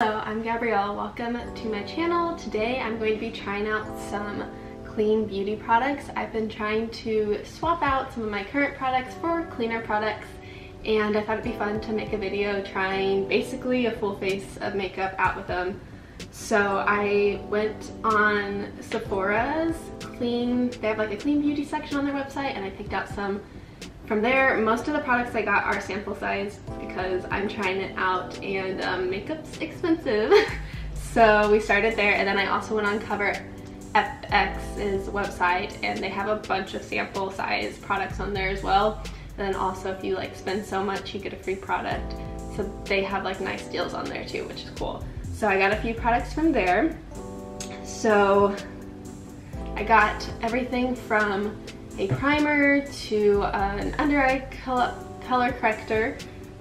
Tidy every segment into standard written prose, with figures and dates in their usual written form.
Hello, I'm Gabrielle. Welcome to my channel. Today I'm going to be trying out some clean beauty products. I've been trying to swap out some of my current products for cleaner products, and I thought it'd be fun to make a video trying basically a full face of makeup out with them. So I went on Sephora's they have like a clean beauty section on their website, and I picked out some from there. Most of the products I got are sample size because I'm trying it out and makeup's expensive. So we started there, and then I also went on Cover FX's website, and they have a bunch of sample size products on there as well. And then also if you like spend so much, you get a free product. So they have like nice deals on there too, which is cool. So I got a few products from there. So I got everything from a primer to an under eye color corrector,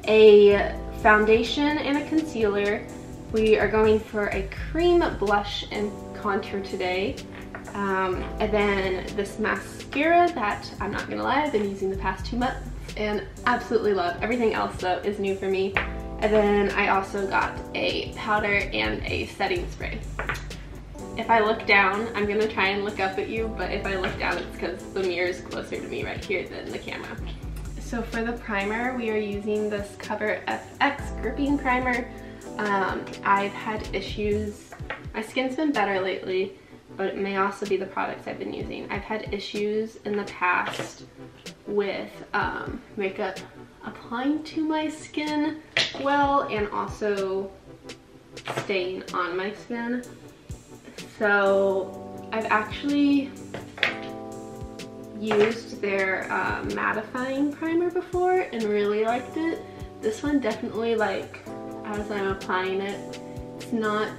a foundation and a concealer. We are going for a cream blush and contour today. And then this mascara that, I'm not gonna lie, I've been using the past 2 months and absolutely love. Everything else though is new for me. And then I also got a powder and a setting spray. If I look down, I'm gonna try and look up at you, but if I look down, it's because the mirror is closer to me right here than the camera. So for the primer, we are using this Cover FX gripping primer. I've had issues, my skin's been better lately, but it may also be the products I've been using. I've had issues in the past with makeup applying to my skin well and also staying on my skin. So I've actually used their mattifying primer before and really liked it. This one definitely, like, as I'm applying it, it's not,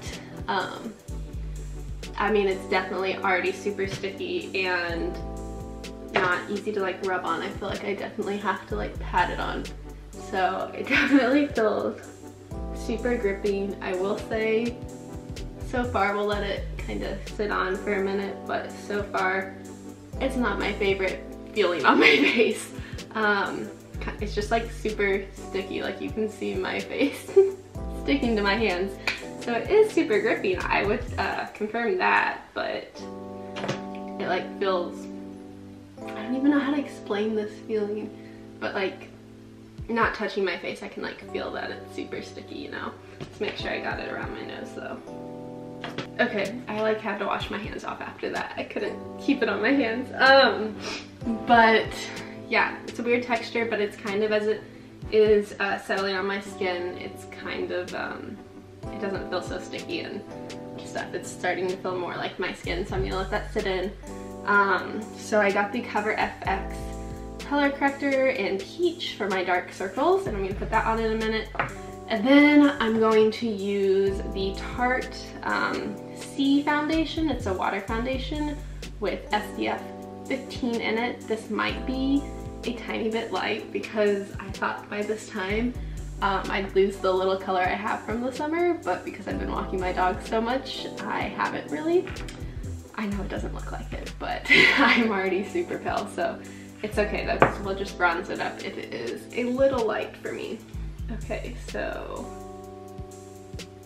I mean, it's definitely already super sticky and not easy to like rub on. I feel like I definitely have to like pat it on. So it definitely feels super gripping. I will say, so far, we'll let it kind of sit on for a minute, but so far it's not my favorite feeling on my face. It's just like super sticky, like you can see my face sticking to my hands. So it is super gripping, I would confirm that, but it like feels, I don't even know how to explain this feeling, but like not touching my face, I can like feel that it's super sticky, you know? Let's make sure I got it around my nose though. Okay, I like had to wash my hands off after that. I couldn't keep it on my hands. But yeah, it's a weird texture, but it's kind of, as it is settling on my skin, it's kind of, it doesn't feel so sticky and stuff. It's starting to feel more like my skin, so I'm gonna let that sit in. So I got the Cover FX color corrector in Peach for my dark circles, and I'm gonna put that on in a minute. And then I'm going to use the Tarte C foundation. It's a water foundation with SPF 15 in it. This might be a tiny bit light because I thought by this time I'd lose the little color I have from the summer, but because I've been walking my dog so much, I haven't really. I know it doesn't look like it, but I'm already super pale, so it's okay though, because we'll just bronze it up if it is a little light for me. Okay, so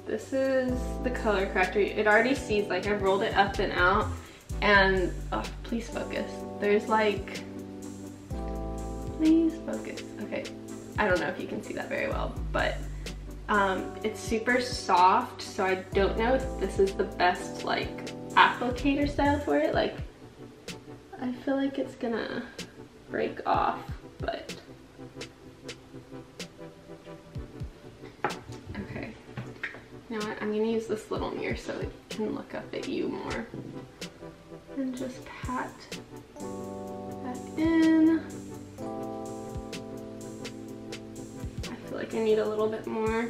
this is the color corrector. It already sees, like, I've rolled it up and out, and oh, please focus. There's like, please focus. Okay, I don't know if you can see that very well, but it's super soft, so I don't know if this is the best like applicator style for it. Like, I feel like it's gonna break off, but you know what, I'm gonna use this little mirror so it can look up at you more. And just pat that in. I feel like I need a little bit more.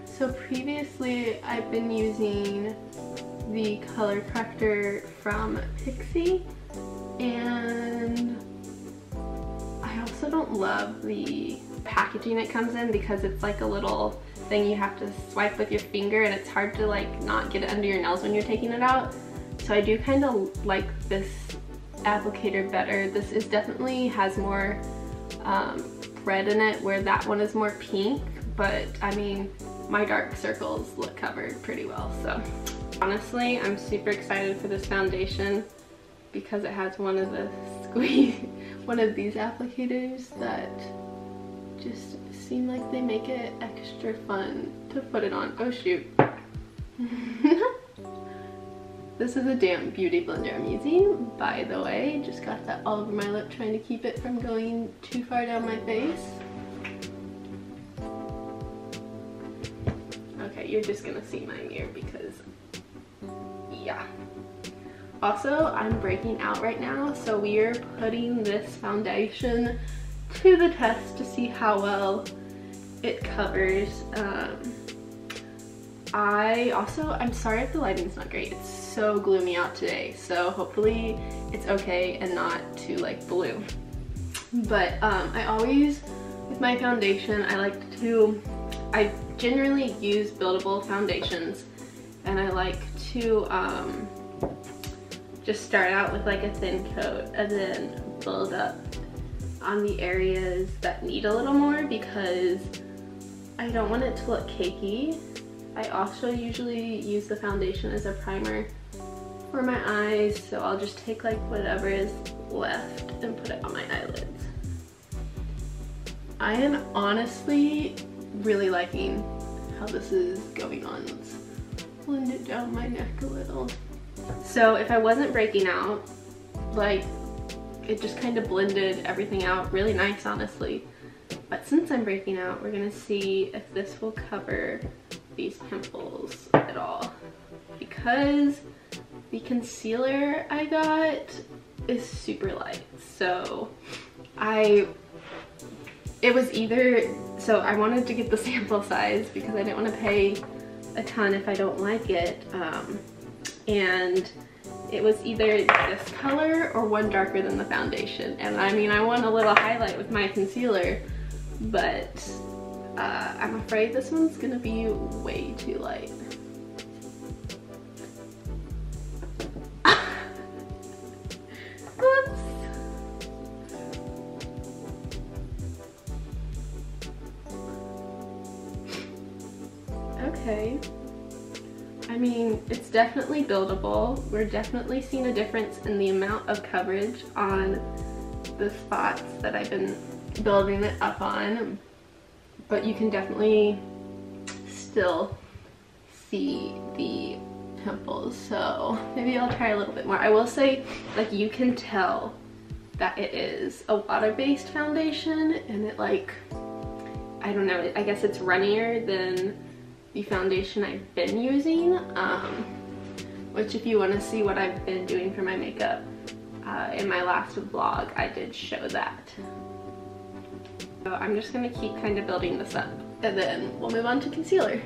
So previously I've been using the color corrector from Pixie, and I also don't love the packaging it comes in because it's like a little thing you have to swipe with your finger, and it's hard to like not get it under your nails when you're taking it out. So I do kind of like this applicator better. This is definitely has more red in it, where that one is more pink, but I mean, my dark circles look covered pretty well. So honestly, I'm super excited for this foundation because it has one of these applicators that just seem like they make it extra fun to put it on. Oh shoot. This is a damp beauty blender I'm using, by the way. Just got that all over my lip, trying to keep it from going too far down my face. Okay, you're just gonna see my mirror because, yeah. Also, I'm breaking out right now, so we are putting this foundation to the test to see how well it covers. I'm sorry if the lighting's not great. It's so gloomy out today, so hopefully it's okay and not too like blue. But I always, with my foundation, I generally use buildable foundations, and I like to just start out with like a thin coat and then build up on the areas that need a little more because I don't want it to look cakey. I also usually use the foundation as a primer for my eyes, so I'll just take like whatever is left and put it on my eyelids. I am honestly really liking how this is going on. Let's blend it down my neck a little. So if I wasn't breaking out, like, it just kind of blended everything out really nice, honestly. But since I'm breaking out, we're gonna see if this will cover these pimples at all, because the concealer I got is super light. So I wanted to get the sample size because I didn't want to pay a ton if I don't like it, and it was either this color or one darker than the foundation. And I mean, I want a little highlight with my concealer, but I'm afraid this one's gonna be way too light. Oops. Okay. I mean, it's definitely buildable. We're definitely seeing a difference in the amount of coverage on the spots that I've been building it up on, but you can definitely still see the pimples, so maybe I'll try a little bit more. I will say, like, you can tell that it is a water-based foundation, and it, like, I don't know, I guess it's runnier than the foundation I've been using, which if you want to see what I've been doing for my makeup, in my last vlog I did show that. So I'm just going to keep kind of building this up, and then we'll move on to concealer.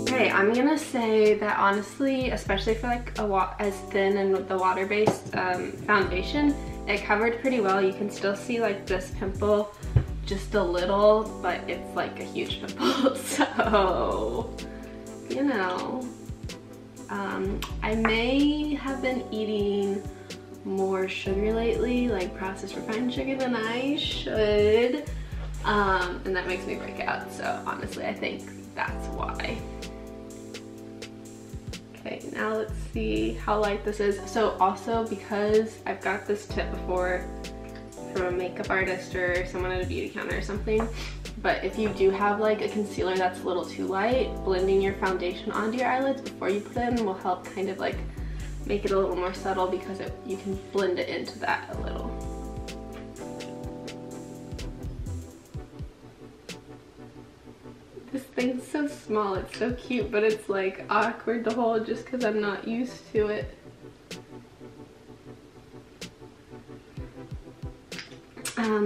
Okay, I'm gonna say that honestly, especially for like as thin and with the water-based foundation, it covered pretty well. You can still see like this pimple just a little, but it's like a huge pimple. So, you know, I may have been eating more sugar lately, like processed refined sugar, than I should, and that makes me break out. So honestly, I think that's why. Okay, now let's see how light this is. So also, because I've got this tip before from a makeup artist or someone at a beauty counter or something, but if you do have like a concealer that's a little too light, blending your foundation onto your eyelids before you put it in will help kind of like make it a little more subtle, because you can blend it into that a little. This thing's so small, it's so cute, but it's like awkward to hold just because I'm not used to it.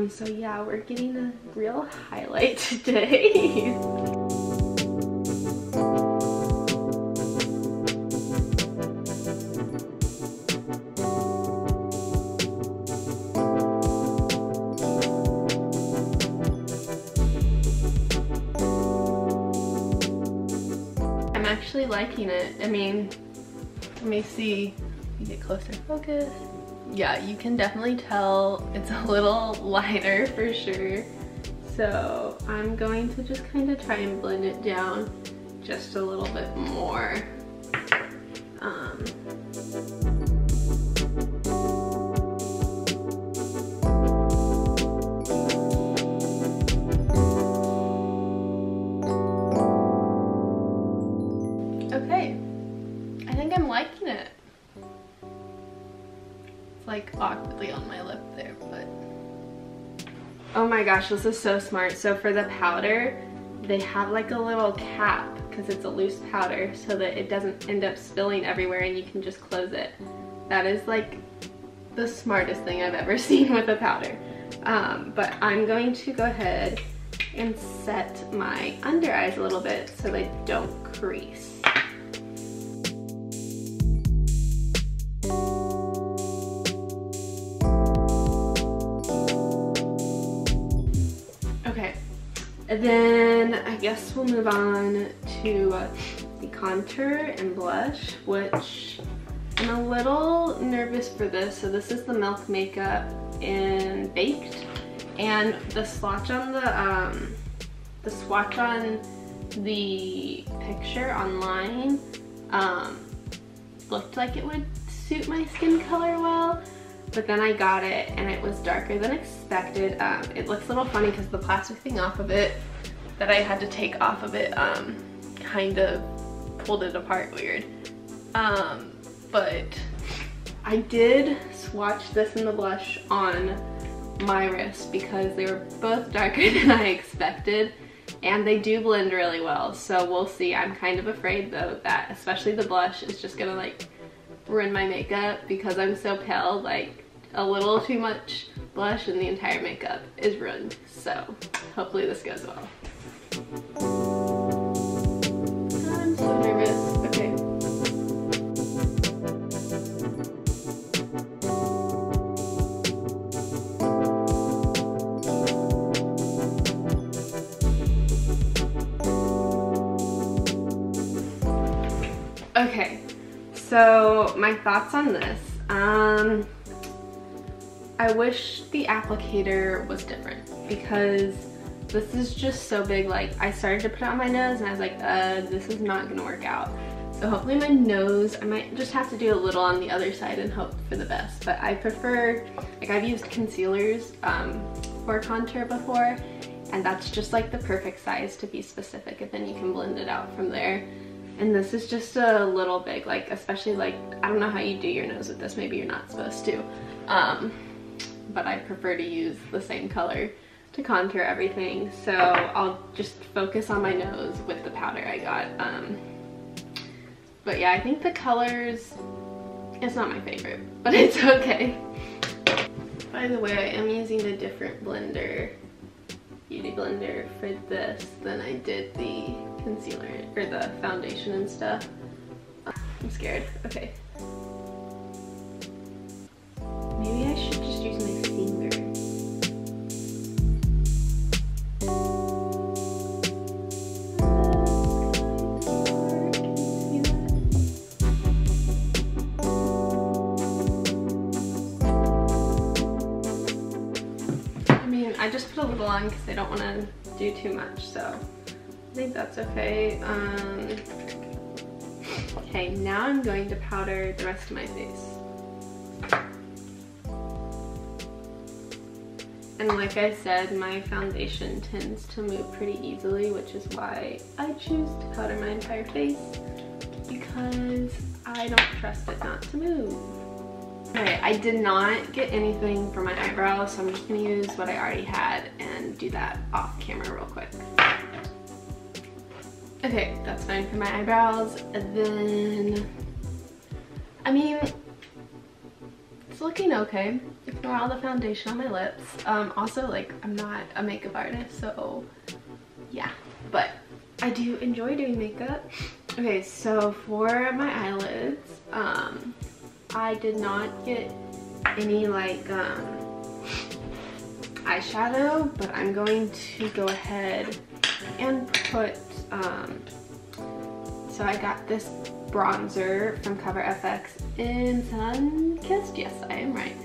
So yeah, we're getting a real highlight today. I'm actually liking it. I mean, let me see, get closer focus. yeah, you can definitely tell it's a little lighter for sure. So I'm going to just kind of try and blend it down just a little bit more. Okay, I think I'm liking it. It's like awkwardly on my lip there, but oh my gosh, this is so smart. So for the powder, they have like a little cap because it's a loose powder so that it doesn't end up spilling everywhere and you can just close it. That is like the smartest thing I've ever seen with a powder. But I'm going to go ahead and set my under eyes a little bit so they don't crease. Okay, and then I guess we'll move on to the contour and blush, which I'm a little nervous for this. So this is the Milk Makeup in Baked, and the swatch on the picture online looked like it would suit my skin color well. But then I got it and it was darker than expected. It looks a little funny because the plastic thing off of it that I had to take off of it kind of pulled it apart weird. But I did swatch this and the blush on my wrist because they were both darker than I expected, and they do blend really well. So we'll see. I'm kind of afraid though that especially the blush is just gonna like ruin my makeup because I'm so pale. Like a little too much blush and the entire makeup is ruined. So hopefully this goes well. I'm so nervous. Okay. Okay, so my thoughts on this. I wish the applicator was different because this is just so big. Like I started to put it on my nose and I was like, this is not gonna work out. So hopefully my nose, I might just have to do a little on the other side and hope for the best. But I prefer, like I've used concealers for contour before, and that's just like the perfect size to be specific, and then you can blend it out from there. And this is just a little big, like especially like, I don't know how you do your nose with this, maybe you're not supposed to. But I prefer to use the same color to contour everything. So I'll just focus on my nose with the powder I got. But yeah, I think the colors, it's not my favorite, but it's okay. By the way, I am using a different blender, beauty blender for this than I did the concealer or the foundation and stuff. I'm scared. Okay. Maybe I should just use my finger. I mean, I just put a little on because I don't want to do too much, so I think that's okay. Okay, now I'm going to powder the rest of my face. And like I said, my foundation tends to move pretty easily, which is why I choose to powder my entire face, because I don't trust it not to move. Okay, I did not get anything for my eyebrows, so I'm just gonna use what I already had and do that off camera real quick. Okay, that's fine for my eyebrows. And then, I mean, it's looking okay. Ignore all the foundation on my lips. Also, like, I'm not a makeup artist, so yeah. But I do enjoy doing makeup. Okay, so for my eyelids, I did not get any like eyeshadow, but I'm going to go ahead and put, so I got this bronzer from Cover FX in Sun Kissed. Yes, I am right.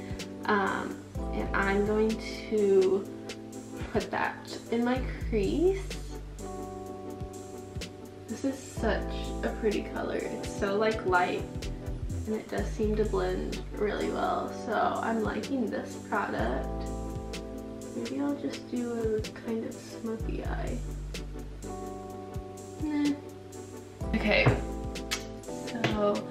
And I'm going to put that in my crease. This is such a pretty color. It's so like light, and it does seem to blend really well. So I'm liking this product. Maybe I'll just do a kind of smoky eye. Nah. Okay, so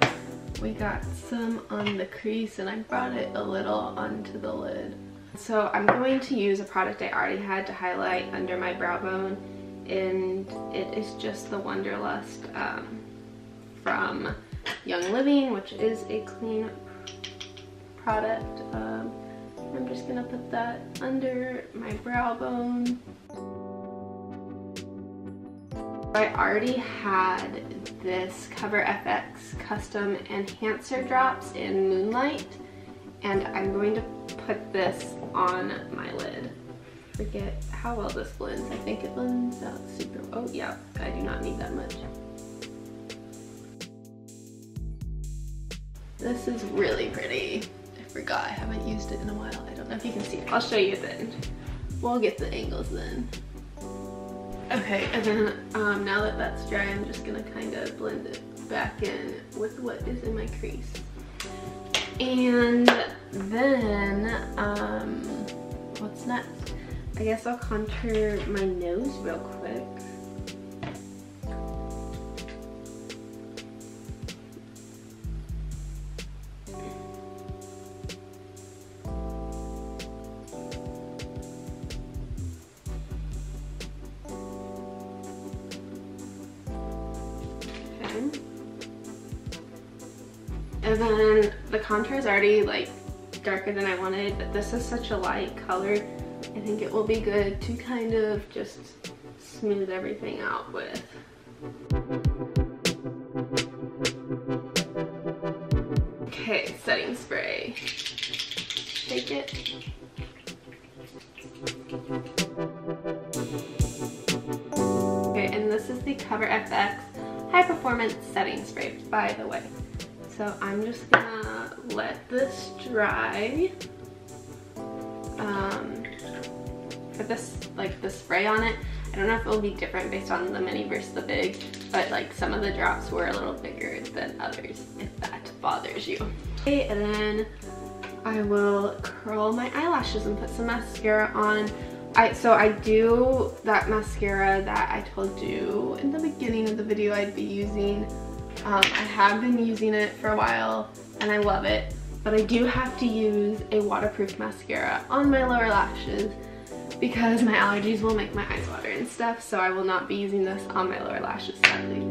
we got some on the crease and I brought it a little onto the lid. So I'm going to use a product I already had to highlight under my brow bone, and it is just the Wanderlust from Young Living, which is a clean product. I'm just gonna put that under my brow bone. I already had this Cover FX custom enhancer drops in Moonlight, and I'm going to put this on my lid. Forget how well this blends. I think it blends out super. Oh yeah, I do not need that much. This is really pretty. I forgot I haven't used it in a while. I don't know if you can see it. I'll show you at the end. We'll get the angles then. Okay, and then now that that's dry, I'm just gonna kind of blend it back in with what is in my crease. And then, what's next? I guess I'll contour my nose real quick. And then the contour is already like darker than I wanted, but this is such a light color. I think it will be good to kind of just smooth everything out with. Okay, setting spray. Shake it. Okay, and this is the Cover FX High Performance Setting Spray, by the way. So I'm just gonna let this dry. For this, like the spray on it, I don't know if it will be different based on the mini versus the big, but like some of the drops were a little bigger than others, if that bothers you. Okay, and then I will curl my eyelashes and put some mascara on. So I do that mascara that I told you in the beginning of the video I'd be using. I have been using it for a while and I love it, but I do have to use a waterproof mascara on my lower lashes because my allergies will make my eyes water and stuff, so I will not be using this on my lower lashes, sadly.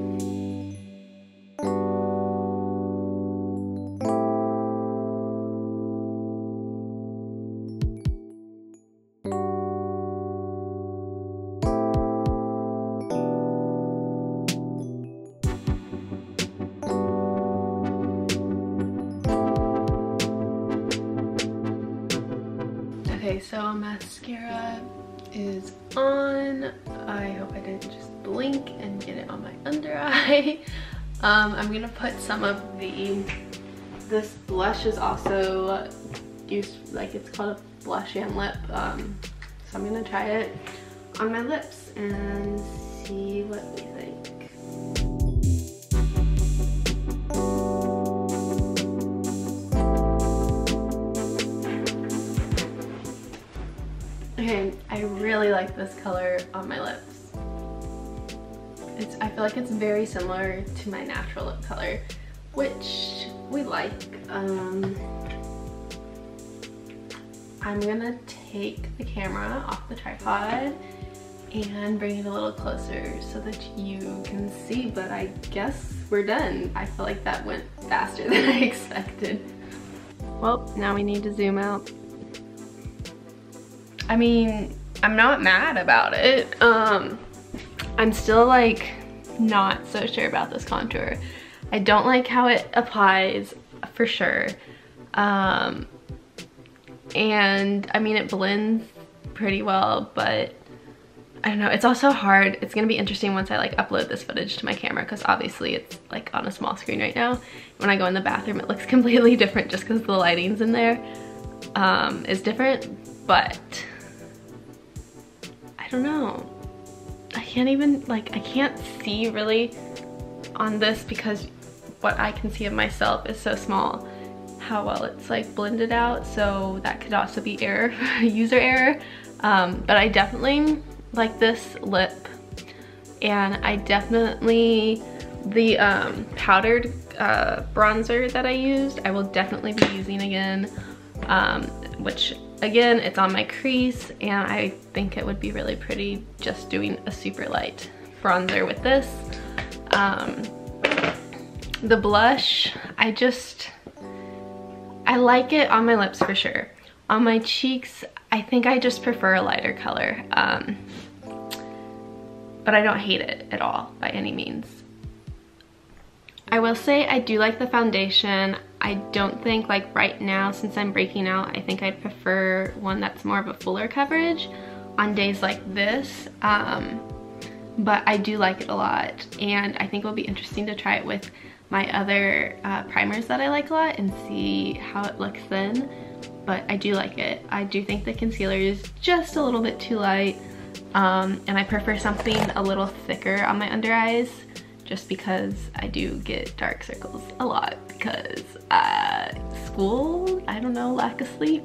Okay, so mascara is on. I hope I didn't just blink and get it on my under eye. I'm gonna put some of this blush is also used, like it's called a blush and lip. So I'm gonna try it on my lips and see what we think. Okay, I really like this color on my lips. I feel like it's very similar to my natural lip color, which we like. I'm gonna take the camera off the tripod and bring it a little closer so that you can see, but I guess we're done. I feel like that went faster than I expected. Well, now we need to zoom out. I mean, I'm not mad about it. I'm still like not so sure about this contour. I don't like how it applies for sure. And I mean, it blends pretty well, but I don't know, it's also hard. It's gonna be interesting once I like upload this footage to my camera, because obviously it's like on a small screen right now. When I go in the bathroom, it looks completely different just because the lighting's in there is different, but I don't know. I can't even, like, I can't see really on this because what I can see of myself is so small, how well it's like blended out, so that could also be error, user error. But I definitely like this lip, and I definitely, the powdered bronzer that I used, I will definitely be using again, which again, it's on my crease, and I think it would be really pretty just doing a super light bronzer with this. The blush, I like it on my lips for sure. On my cheeks, I think I just prefer a lighter color, but I don't hate it at all by any means. I will say I do like the foundation. I don't think, like right now, since I'm breaking out, I think I'd prefer one that's more of a fuller coverage on days like this, but I do like it a lot, and I think it'll be interesting to try it with my other primers that I like a lot and see how it looks then. But I do like it. I do think the concealer is just a little bit too light, and I prefer something a little thicker on my under eyes, just because I do get dark circles a lot because school, I don't know, lack of sleep.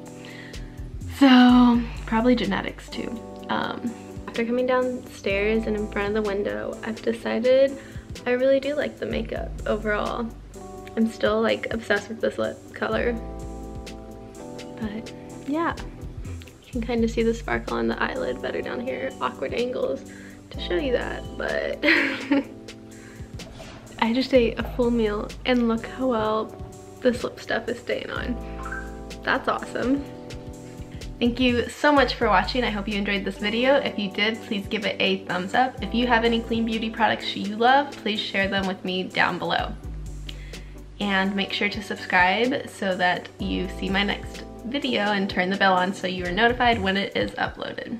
So probably genetics too. After coming downstairs and in front of the window, I've decided I really do like the makeup overall. I'm still like obsessed with this lip color. But yeah, you can kind of see the sparkle on the eyelid better down here. Awkward angles to show you that, but I just ate a full meal and look how well this lip stuff is staying on. That's awesome. Thank you so much for watching. I hope you enjoyed this video. If you did, please give it a thumbs up. If you have any clean beauty products you love, please share them with me down below. And make sure to subscribe so that you see my next video and turn the bell on so you are notified when it is uploaded.